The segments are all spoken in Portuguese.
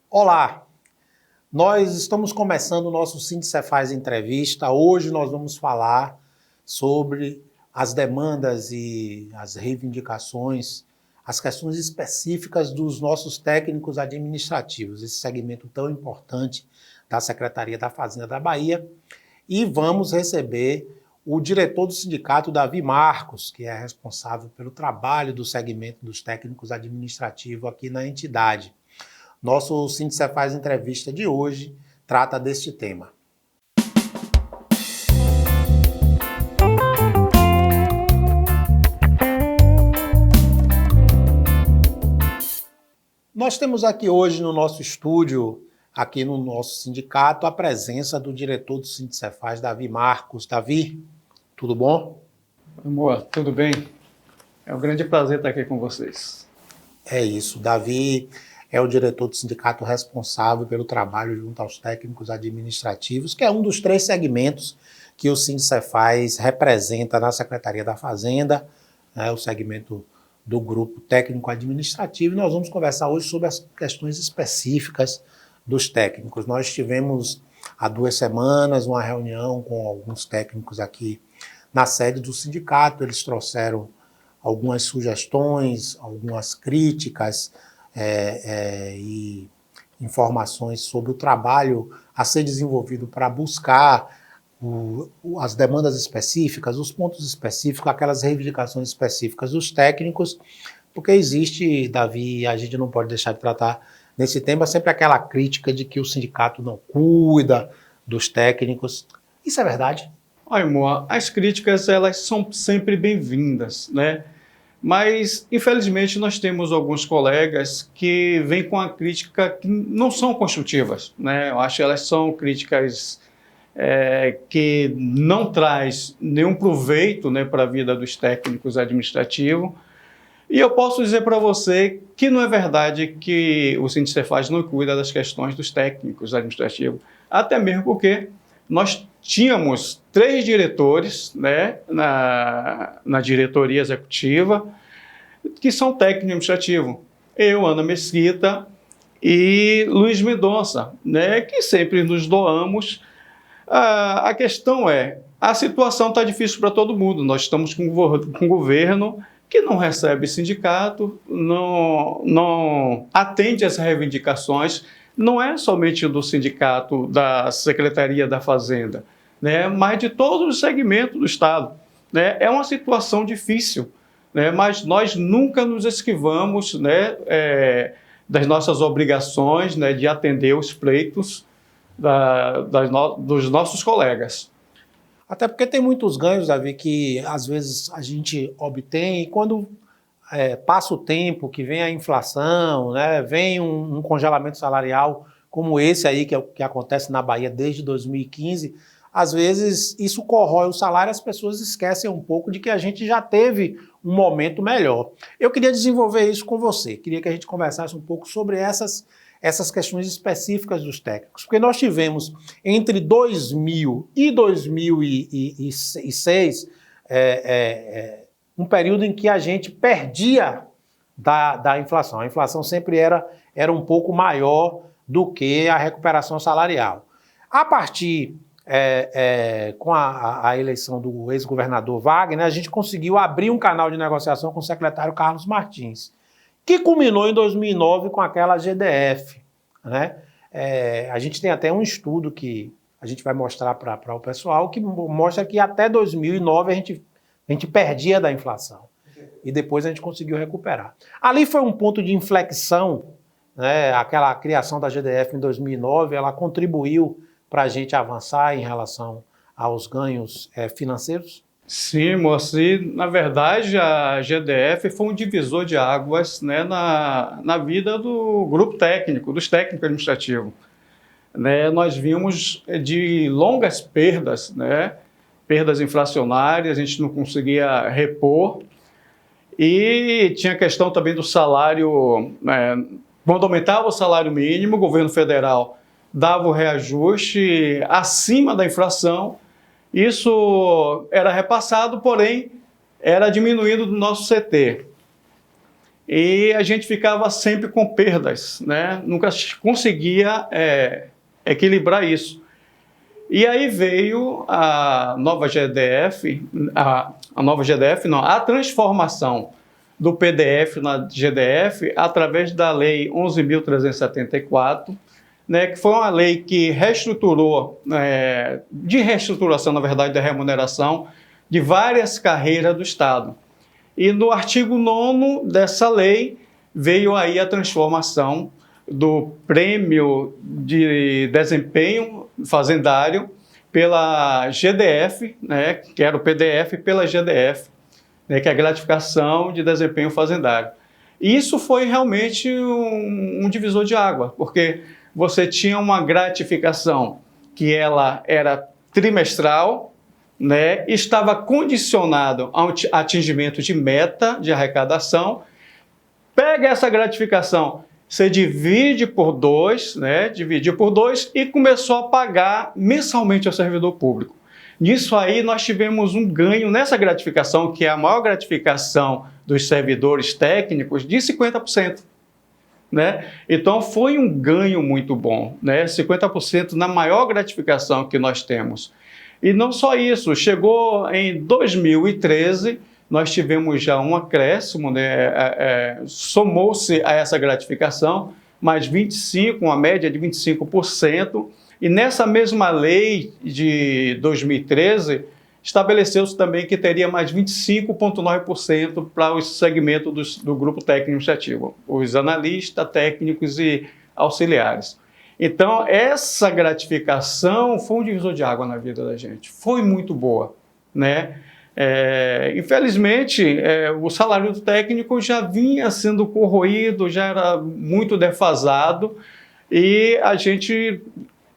Olá, nós estamos começando o nosso Sindicefaz Entrevista. Hoje nós vamos falar sobre as demandas e as reivindicações, as questões específicas dos nossos técnicos administrativos, esse segmento tão importante da Secretaria da Fazenda da Bahia. E vamos receber o diretor do sindicato, Davi Marcos, que é responsável pelo trabalho do segmento dos técnicos administrativos aqui na entidade. Nosso Sindicefaz Entrevista de hoje trata deste tema. Nós temos aqui hoje no nosso estúdio, aqui no nosso sindicato, a presença do diretor do Sindicefaz, Davi Marcos. Davi, tudo bom? Amor, tudo bem? É um grande prazer estar aqui com vocês. É isso, Davi é o diretor do sindicato responsável pelo trabalho junto aos técnicos administrativos, que é um dos 3 segmentos que o Sindicefaz representa na Secretaria da Fazenda, né, o segmento do grupo técnico administrativo, e nós vamos conversar hoje sobre as questões específicas dos técnicos. Nós tivemos há 2 semanas uma reunião com alguns técnicos aqui na sede do sindicato, eles trouxeram algumas sugestões, algumas críticas, e informações sobre o trabalho a ser desenvolvido para buscar as demandas específicas, os pontos específicos, aquelas reivindicações específicas dos técnicos, porque existe, Davi, a gente não pode deixar de tratar nesse tema sempre aquela crítica de que o sindicato não cuida dos técnicos. Isso é verdade? Olha, amor, as críticas elas são sempre bem-vindas, né? Mas, infelizmente, nós temos alguns colegas que vêm com a crítica que não são construtivas, né? Eu acho que elas são críticas que não traz nenhum proveito, né, para a vida dos técnicos administrativos. E eu posso dizer para você que não é verdade que o Sindicefaz não cuida das questões dos técnicos administrativos, até mesmo porque nós tínhamos 3 diretores, né, na diretoria executiva, que são técnicos administrativos. Eu, Ana Mesquita e Luiz Mendonça, né, que sempre nos doamos. A questão é, a situação está difícil para todo mundo. Nós estamos com um governo que não recebe sindicato, não atende às reivindicações, não é somente do sindicato da Secretaria da Fazenda, né, mas de todos os segmentos do Estado. Né? É uma situação difícil, né, mas nós nunca nos esquivamos, né, das nossas obrigações, né, de atender os pleitos dos nossos colegas. Até porque tem muitos ganhos, Davi, que às vezes a gente obtém e quando passa o tempo, que vem a inflação, né, vem um congelamento salarial como esse aí que acontece na Bahia desde 2015, às vezes isso corrói o salário e as pessoas esquecem um pouco de que a gente já teve um momento melhor. Eu queria desenvolver isso com você, queria que a gente conversasse um pouco sobre essas questões específicas dos técnicos, porque nós tivemos entre 2000 e 2006 um período em que a gente perdia da inflação. A inflação sempre era um pouco maior do que a recuperação salarial. A partir com a eleição do ex-governador Wagner, a gente conseguiu abrir um canal de negociação com o secretário Carlos Martins, que culminou em 2009 com aquela GDF. Né? A gente tem até um estudo que a gente vai mostrar para o pessoal, que mostra que até 2009 a gente perdia da inflação. E depois a gente conseguiu recuperar. Ali foi um ponto de inflexão, né? Aquela criação da GDF em 2009, ela contribuiu para a gente avançar em relação aos ganhos financeiros? Sim, moço, e, na verdade a GDF foi um divisor de águas, né, na vida do grupo técnico, dos técnicos administrativos. Né, nós vimos de longas perdas, né, perdas inflacionárias, a gente não conseguia repor, e tinha a questão também do salário, quando aumentava o salário mínimo, o governo federal dava o reajuste acima da inflação. Isso era repassado, porém, era diminuído do nosso CT. e a gente ficava sempre com perdas, né? Nunca conseguia equilibrar isso. E aí veio a nova GDF, a transformação do PDF na GDF através da Lei 11.374, né, que foi uma lei que reestruturou, de reestruturação, na verdade, da remuneração de várias carreiras do Estado. E no artigo 9º dessa lei veio aí a transformação do prêmio de desempenho fazendário pela GDF, né, que era o PDF, pela GDF, né, que é a gratificação de desempenho fazendário. E isso foi realmente um divisor de água, porque você tinha uma gratificação que ela era trimestral, né, estava condicionado ao atingimento de meta de arrecadação. Pega essa gratificação, você divide por 2, né, dividiu por 2 e começou a pagar mensalmente ao servidor público. Nisso aí nós tivemos um ganho nessa gratificação, que é a maior gratificação dos servidores técnicos, de 50%. Né? Então foi um ganho muito bom, né? 50% na maior gratificação que nós temos. E não só isso, chegou em 2013, nós tivemos já um acréscimo, né? Somou-se a essa gratificação mais 25%, uma média de 25%, e nessa mesma lei de 2013, estabeleceu-se também que teria mais 25,9% para o segmento do grupo técnico administrativo, os analistas, técnicos e auxiliares. Então, essa gratificação foi um divisor de água na vida da gente, foi muito boa, né? Infelizmente, o salário do técnico já vinha sendo corroído, já era muito defasado, e a gente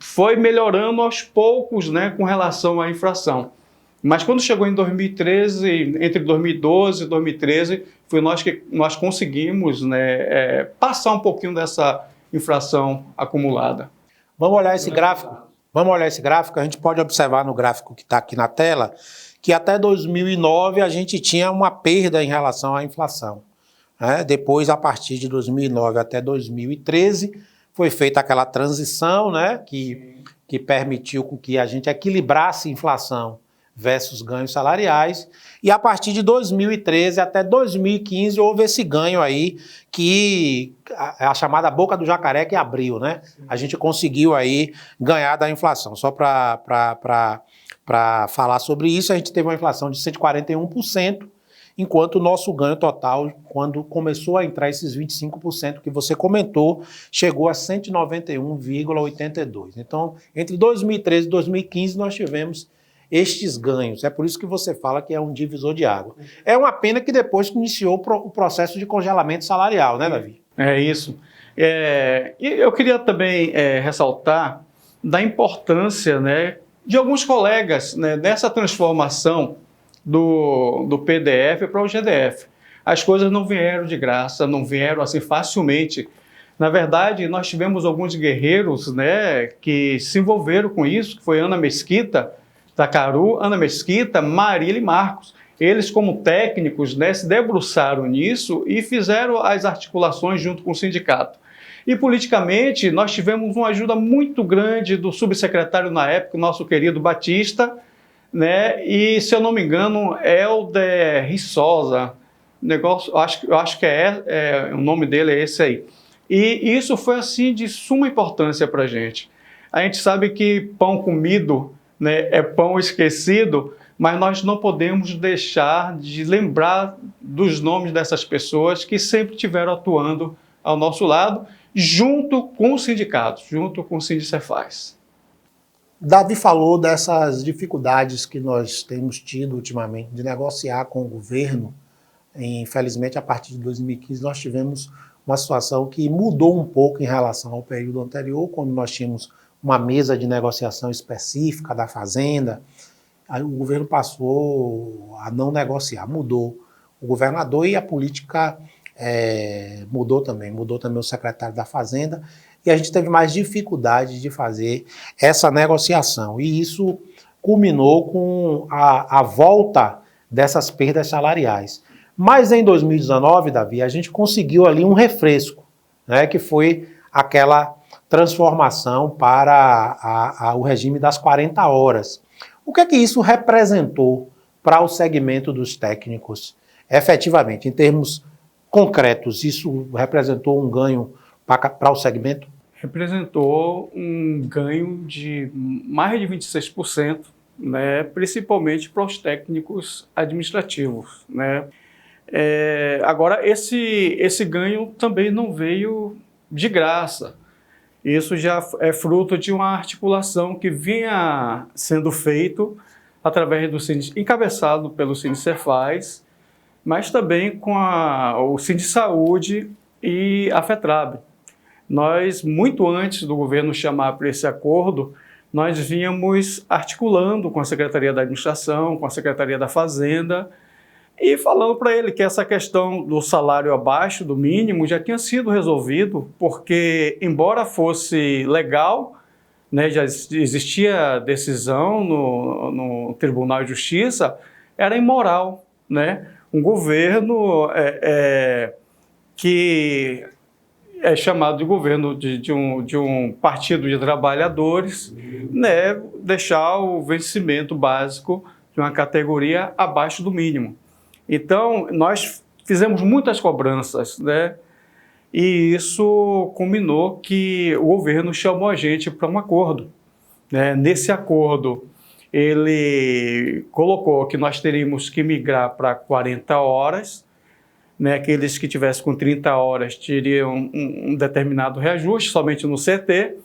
foi melhorando aos poucos, né, com relação à inflação. Mas quando chegou em 2013, entre 2012 e 2013, foi nós conseguimos, né, passar um pouquinho dessa inflação acumulada. Vamos olhar esse gráfico? Vamos olhar esse gráfico? A gente pode observar no gráfico que está aqui na tela que até 2009 a gente tinha uma perda em relação à inflação, né? Depois, a partir de 2009 até 2013, foi feita aquela transição, né, que permitiu com que a gente equilibrasse inflação versus ganhos salariais, e a partir de 2013 até 2015 houve esse ganho aí, que é a chamada boca do jacaré que abriu, né? A gente conseguiu aí ganhar da inflação. Só para falar sobre isso, a gente teve uma inflação de 141%, enquanto o nosso ganho total, quando começou a entrar esses 25% que você comentou, chegou a 191,82%. Então, entre 2013 e 2015, nós tivemos estes ganhos. É por isso que você fala que é um divisor de água. É uma pena que depois iniciou o processo de congelamento salarial, né, Davi? É isso. E eu queria também ressaltar da importância, né, de alguns colegas, né, nessa transformação do PDF para o GDF. As coisas não vieram de graça, não vieram assim facilmente. Na verdade, nós tivemos alguns guerreiros, né, que se envolveram com isso, que foi Ana Mesquita, da Caru, Ana Mesquita, Marília e Marcos. Eles, como técnicos, né, se debruçaram nisso e fizeram as articulações junto com o sindicato. E politicamente, nós tivemos uma ajuda muito grande do subsecretário na época, o nosso querido Batista, né? E, se eu não me engano, Helder Rissosa, negócio, eu acho que o nome dele é esse aí. E isso foi assim de suma importância para a gente. A gente sabe que pão comido, né, é pão esquecido, mas nós não podemos deixar de lembrar dos nomes dessas pessoas que sempre estiveram atuando ao nosso lado, junto com os sindicatos, junto com o Sindicefaz. Davi falou dessas dificuldades que nós temos tido ultimamente de negociar com o governo. Infelizmente, a partir de 2015, nós tivemos uma situação que mudou um pouco em relação ao período anterior, quando nós tínhamos uma mesa de negociação específica da Fazenda. Aí o governo passou a não negociar, mudou o governador e a política mudou também o secretário da Fazenda, e a gente teve mais dificuldade de fazer essa negociação. E isso culminou com a volta dessas perdas salariais. Mas em 2019, Davi, a gente conseguiu ali um refresco, né, que foi aquela transformação para o regime das 40 horas. O que é que isso representou para o segmento dos técnicos? Efetivamente, em termos concretos, isso representou um ganho para o segmento? Representou um ganho de mais de 26%, né, principalmente para os técnicos administrativos, né. Agora, esse ganho também não veio de graça. Isso já é fruto de uma articulação que vinha sendo feito através do encabeçado pelo Cefaz, mas também com o Saúde e a FETRAB. Nós, muito antes do governo chamar para esse acordo, nós vínhamos articulando com a Secretaria da Administração, com a Secretaria da Fazenda, e falando para ele que essa questão do salário abaixo do mínimo já tinha sido resolvido, porque, embora fosse legal, né, já existia decisão no Tribunal de Justiça, era imoral, né? Um governo que é chamado de governo de um partido de trabalhadores, né, deixar o vencimento básico de uma categoria abaixo do mínimo. Então, nós fizemos muitas cobranças, né, e isso culminou que o governo chamou a gente para um acordo, né. Nesse acordo, ele colocou que nós teríamos que migrar para 40 horas, né, aqueles que tivessem com 30 horas teriam um determinado reajuste, somente no CT,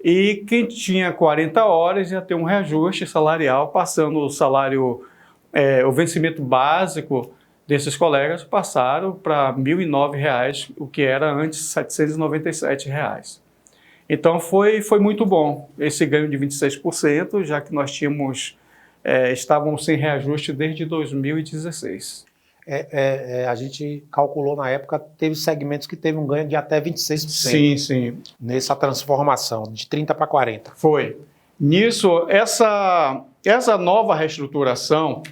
e quem tinha 40 horas ia ter um reajuste salarial, passando o salário, o vencimento básico desses colegas passaram para R$ 1.009, o que era antes R$ 797. Então foi muito bom esse ganho de 26%, já que nós estávamos sem reajuste desde 2016. A gente calculou na época, teve segmentos que teve um ganho de até 26%. Sim, sim. Nessa transformação, de 30 para 40. Foi. Nisso, essa nova reestruturação,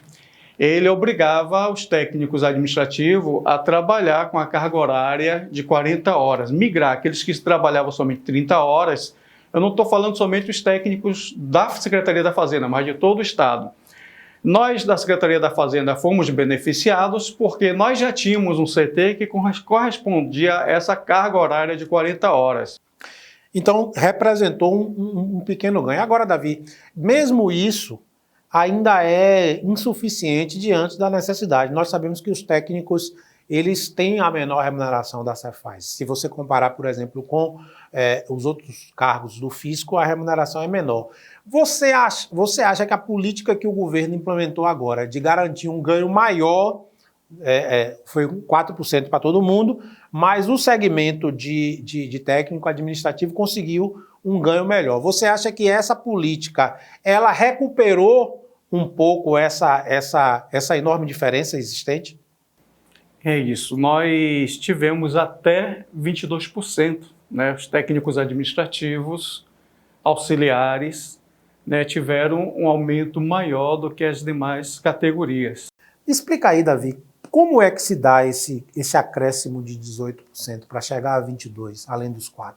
ele obrigava os técnicos administrativos a trabalhar com a carga horária de 40 horas, migrar aqueles que trabalhavam somente 30 horas. Eu não estou falando somente dos técnicos da Secretaria da Fazenda, mas de todo o Estado. Nós, da Secretaria da Fazenda, fomos beneficiados porque nós já tínhamos um CT que correspondia a essa carga horária de 40 horas. Então, representou um pequeno ganho. Agora, Davi, mesmo isso ainda é insuficiente diante da necessidade. Nós sabemos que os técnicos, eles têm a menor remuneração da Cefaz. Se você comparar, por exemplo, com os outros cargos do fisco, a remuneração é menor. Você acha que a política que o governo implementou agora de garantir um ganho maior, foi 4% para todo mundo, mas o segmento de técnico administrativo conseguiu um ganho melhor. Você acha que essa política, ela recuperou um pouco essa enorme diferença existente? É isso, nós tivemos até 22%, né? Os técnicos administrativos, auxiliares, né, tiveram um aumento maior do que as demais categorias. Explica aí, Davi, como é que se dá esse acréscimo de 18% para chegar a 22%, além dos 4%?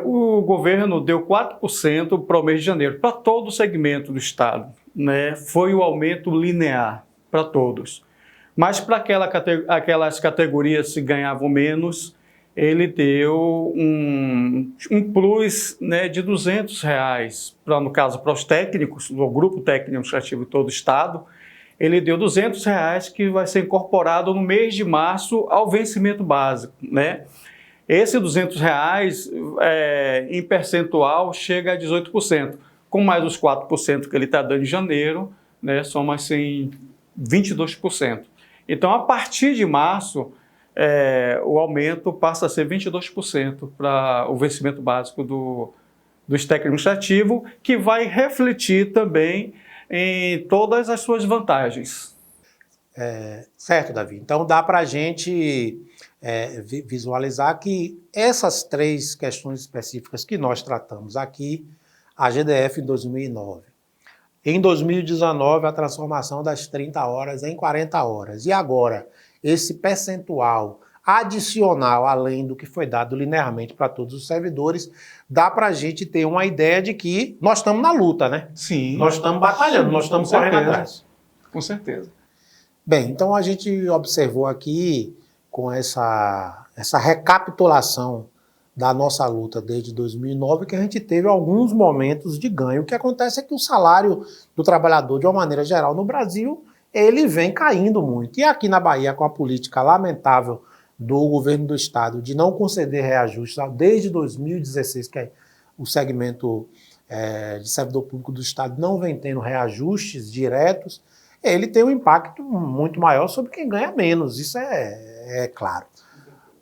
O governo deu 4% para o mês de janeiro, para todo o segmento do Estado, né? Foi o aumento linear para todos. Mas para aquelas categorias que ganhavam menos, ele deu um plus, né, de R$200, no caso para os técnicos, do grupo técnico administrativo de todo o Estado, ele deu R$200 que vai ser incorporado no mês de março ao vencimento básico, né? Esse R$200, em percentual, chega a 18%. Com mais os 4% que ele está dando em janeiro, né, soma assim 22%. Então, a partir de março, o aumento passa a ser 22% para o vencimento básico do técnico administrativo, que vai refletir também em todas as suas vantagens. Certo, Davi. Então, dá para a gente visualizar que essas 3 questões específicas que nós tratamos aqui, a GDF em 2009, em 2019, a transformação das 30 horas em 40 horas. E agora, esse percentual adicional, além do que foi dado linearmente para todos os servidores, dá para a gente ter uma ideia de que nós estamos na luta, né? Sim. Nós estamos batalhando, nós estamos correndo atrás. Com certeza. Bem, então a gente observou aqui, com essa recapitulação da nossa luta desde 2009, que a gente teve alguns momentos de ganho. O que acontece é que o salário do trabalhador, de uma maneira geral, no Brasil, ele vem caindo muito. E aqui na Bahia, com a política lamentável do governo do estado de não conceder reajustes desde 2016, que é o segmento de servidor público do estado não vem tendo reajustes diretos, ele tem um impacto muito maior sobre quem ganha menos, isso é claro.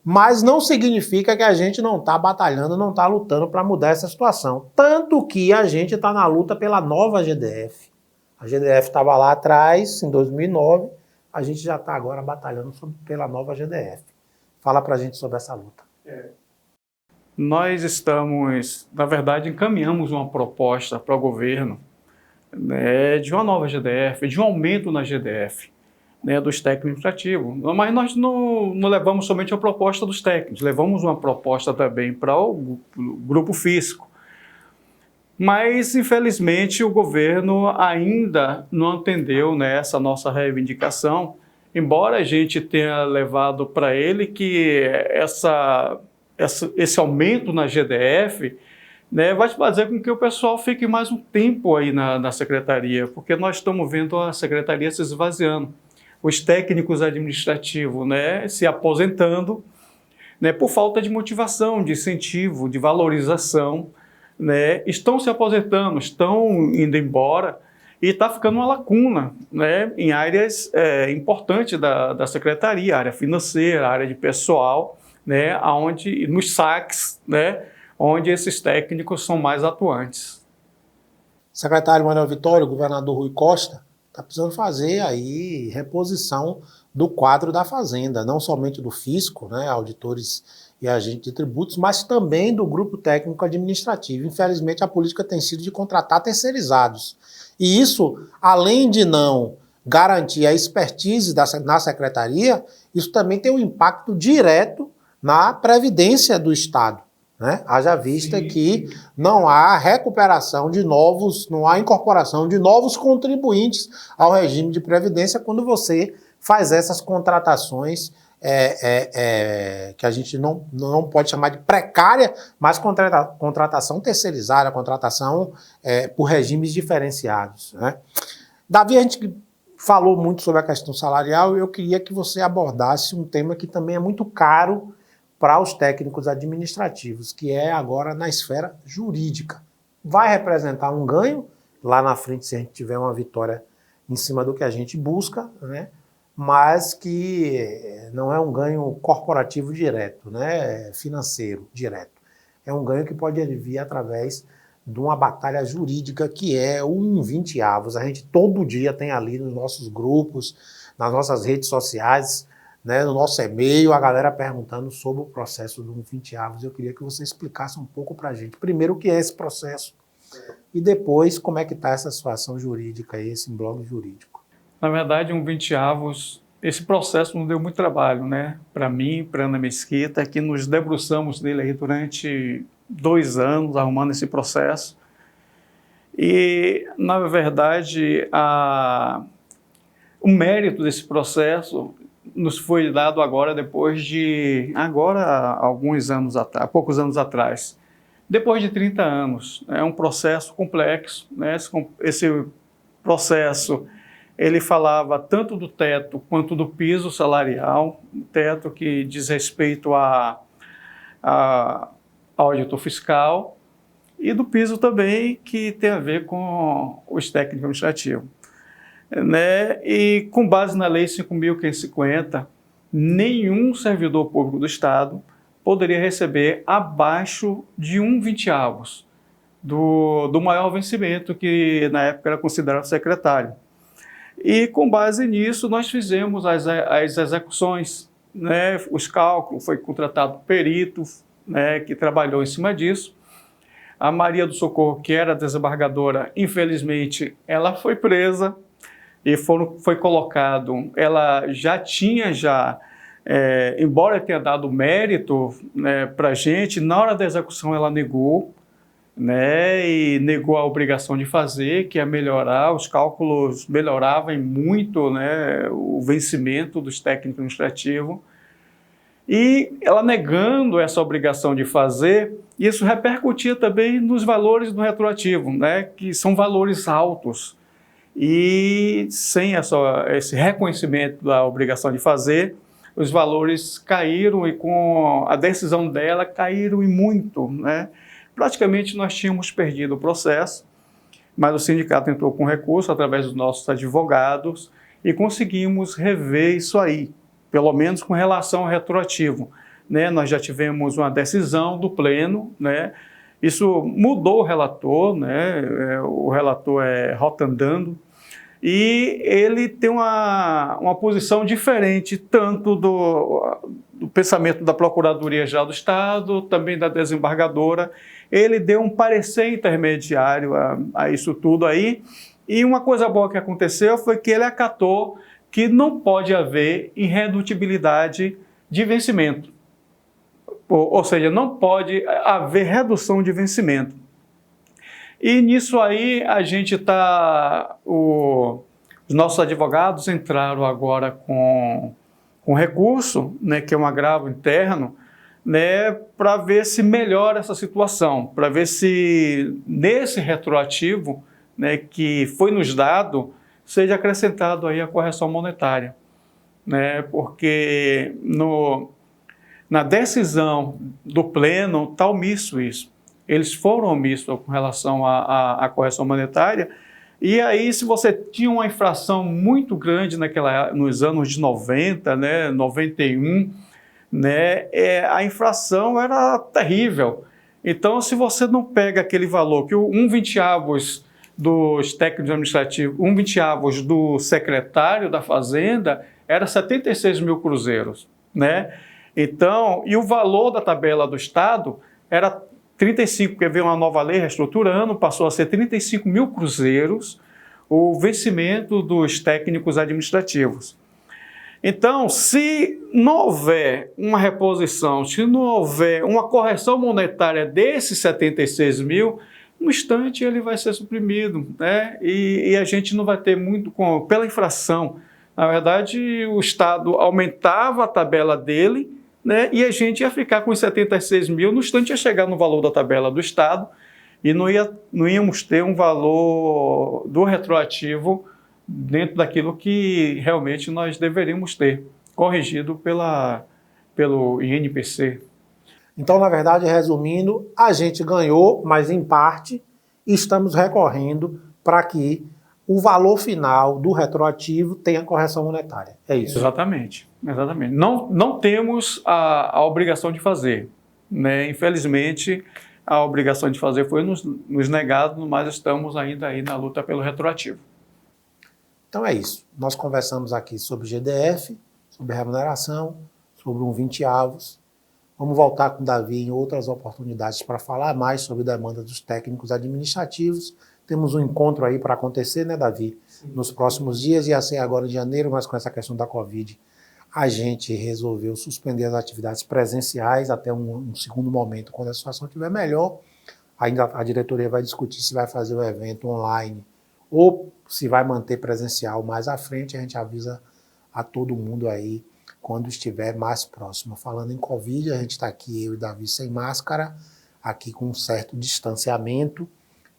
Mas não significa que a gente não está batalhando, não está lutando para mudar essa situação. Tanto que a gente está na luta pela nova GDF. A GDF estava lá atrás, em 2009, a gente já está agora batalhando pela nova GDF. Fala para a gente sobre essa luta. Nós estamos, na verdade, encaminhamos uma proposta para o governo, né, de uma nova GDF, de um aumento na GDF, né, dos técnicos administrativos. Mas nós não levamos somente a proposta dos técnicos, levamos uma proposta também para o grupo físico. Mas, infelizmente, o governo ainda não atendeu nessa nossa reivindicação, embora a gente tenha levado para ele que esse aumento na GDF, né, vai fazer com que o pessoal fique mais um tempo aí na secretaria, porque nós estamos vendo a secretaria se esvaziando. Os técnicos administrativos, né, se aposentando, né, por falta de motivação, de incentivo, de valorização, né, estão se aposentando, estão indo embora e está ficando uma lacuna, né, em áreas importantes da secretaria, área financeira, área de pessoal, né, nos saques, né, onde esses técnicos são mais atuantes. Secretário Manuel Vitório, governador Rui Costa, está precisando fazer aí reposição do quadro da Fazenda, não somente do fisco, né, auditores e agentes de tributos, mas também do grupo técnico administrativo. Infelizmente, a política tem sido de contratar terceirizados. E isso, além de não garantir a expertise na secretaria, isso também tem um impacto direto na previdência do Estado, né? Haja vista que não há recuperação de novos, não há incorporação de novos contribuintes ao regime de previdência quando você faz essas contratações que a gente não pode chamar de precária, mas contratação terceirizada, contratação por regimes diferenciados, né? Davi, a gente falou muito sobre a questão salarial e eu queria que você abordasse um tema que também é muito caro para os técnicos administrativos, que é agora na esfera jurídica. Vai representar um ganho lá na frente se a gente tiver uma vitória em cima do que a gente busca, né? Mas que não é um ganho corporativo direto, né? Financeiro direto. É um ganho que pode vir através de uma batalha jurídica que é o 1,20 avos. A gente todo dia tem ali nos nossos grupos, nas nossas redes sociais, né, no nosso e-mail, a galera perguntando sobre o processo do 1,20 avos. Eu queria que você explicasse um pouco para a gente. Primeiro, o que é esse processo e depois como é que está essa situação jurídica, esse imbróglio jurídico. Na verdade, 1,20 avos, esse processo nos deu muito trabalho, né? Para mim, para Ana Mesquita, que nos debruçamos dele aí durante 2 anos arrumando esse processo. E, na verdade, o mérito desse processo nos foi dado agora poucos anos atrás. Depois de 30 anos, é um processo complexo, né? Esse processo, ele falava tanto do teto quanto do piso salarial, o teto que diz respeito ao auditor fiscal e do piso também que tem a ver com os técnicos administrativos. Né? E com base na Lei 5.550, nenhum servidor público do Estado poderia receber abaixo de 1,20 avos do maior vencimento, que na época era considerado secretário. E com base nisso nós fizemos as execuções, né? Os cálculos, foi contratado perito, né, que trabalhou em cima disso. A Maria do Socorro, que era desembargadora, infelizmente ela foi presa, e foi colocado, ela já tinha, embora tenha dado mérito, né, para a gente, na hora da execução ela negou, né, e negou a obrigação de fazer, que é melhorar, os cálculos melhoravam muito, né, o vencimento dos técnicos administrativos. E ela negando essa obrigação de fazer, isso repercutia também nos valores do retroativo, né, que são valores altos. E sem esse reconhecimento da obrigação de fazer, os valores caíram e com a decisão dela caíram e muito, né? Praticamente nós tínhamos perdido o processo, mas o sindicato entrou com recurso através dos nossos advogados e conseguimos rever isso aí, pelo menos com relação ao retroativo, né? Nós já tivemos uma decisão do pleno, né? Isso mudou o relator, né? O relator é Rotandando, e ele tem uma posição diferente, tanto do pensamento da Procuradoria-Geral do Estado, também da desembargadora. Ele deu um parecer intermediário a isso tudo aí, e uma coisa boa que aconteceu foi que ele acatou que não pode haver irredutibilidade de vencimento. Ou seja, não pode haver redução de vencimento. E nisso aí a gente os nossos advogados entraram agora com recurso, né, que é um agravo interno, né, para ver se melhora essa situação, para ver se nesse retroativo, né, que foi nos dado, seja acrescentado aí a correção monetária, né, porque na decisão do pleno está omisso isso. Eles foram omissos com relação à correção monetária, e aí se você tinha uma infração muito grande nos anos de 90, né, 91, né, a infração era terrível. Então, se você não pega aquele valor, que 1/20 dos técnicos administrativos, 1/20 do secretário da Fazenda, era 76 mil cruzeiros, né? Então, e o valor da tabela do Estado era 35, porque veio uma nova lei reestruturando, passou a ser 35 mil cruzeiros o vencimento dos técnicos administrativos. Então, se não houver uma reposição, se não houver uma correção monetária desses 76 mil, no instante ele vai ser suprimido, né? E a gente não vai ter muito pela infração. Na verdade, o Estado aumentava a tabela dele, né? E a gente ia ficar com os 76 mil, no instante ia chegar no valor da tabela do Estado e não íamos ter um valor do retroativo dentro daquilo que realmente nós deveríamos ter, corrigido pelo INPC. Então, na verdade, resumindo, a gente ganhou, mas em parte estamos recorrendo para que o valor final do retroativo tenha correção monetária. É isso? Exatamente. Exatamente. Não temos a obrigação de fazer, né? Infelizmente, a obrigação de fazer foi nos negado, mas estamos ainda aí na luta pelo retroativo. Então é isso. Nós conversamos aqui sobre GDF, sobre remuneração, sobre 1/20. Vamos voltar com o Davi em outras oportunidades para falar mais sobre demanda dos técnicos administrativos. Temos um encontro aí para acontecer, né, Davi? Sim. Nos próximos dias, ia ser agora em janeiro, mas com essa questão da Covid, a gente resolveu suspender as atividades presenciais até um segundo momento, quando a situação estiver melhor. Ainda a diretoria vai discutir se vai fazer o evento online ou se vai manter presencial mais à frente. A gente avisa a todo mundo aí quando estiver mais próximo. Falando em Covid, a gente está aqui, eu e Davi, sem máscara, aqui com um certo distanciamento.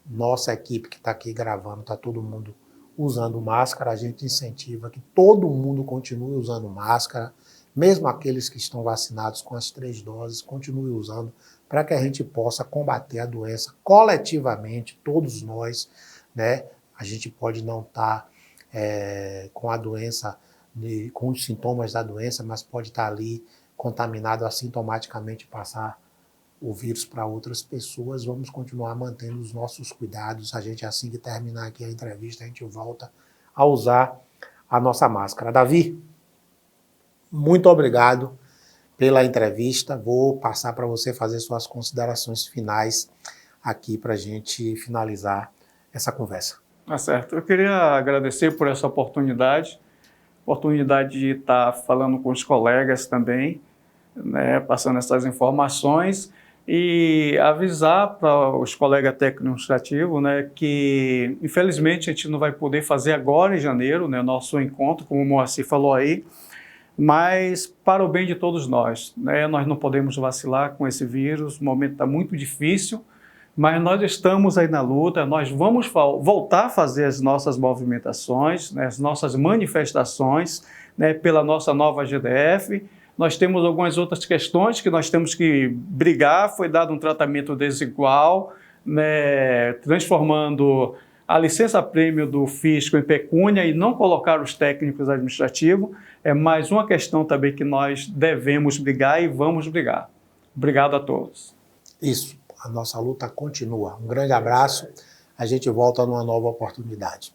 Nossa equipe que está aqui gravando, está todo mundo usando máscara. A gente incentiva que todo mundo continue usando máscara, mesmo aqueles que estão vacinados com as 3 doses, continue usando, para que a gente possa combater a doença coletivamente, todos nós, né? A gente pode não estar com a doença, com os sintomas da doença, mas pode estar ali contaminado assintomaticamente, passar o vírus para outras pessoas. Vamos continuar mantendo os nossos cuidados. A gente, assim que terminar aqui a entrevista, a gente volta a usar a nossa máscara. Davi, muito obrigado pela entrevista. Vou passar para você fazer suas considerações finais aqui para a gente finalizar essa conversa. Tá certo. Eu queria agradecer por essa oportunidade de estar falando com os colegas também, né, passando essas informações e avisar para os colegas técnico-administrativos, né, que infelizmente a gente não vai poder fazer agora em janeiro, né, nosso encontro, como o Moacir falou aí, mas para o bem de todos nós, né, nós não podemos vacilar com esse vírus, o momento está muito difícil, mas nós estamos aí na luta, nós vamos voltar a fazer as nossas movimentações, né, as nossas manifestações, né, pela nossa nova GDF. Nós temos algumas outras questões que nós temos que brigar, foi dado um tratamento desigual, né, transformando a licença-prêmio do fisco em pecúnia e não colocar os técnicos administrativos, é mais uma questão também que nós devemos brigar e vamos brigar. Obrigado a todos. Isso. A nossa luta continua. Um grande abraço. A gente volta numa nova oportunidade.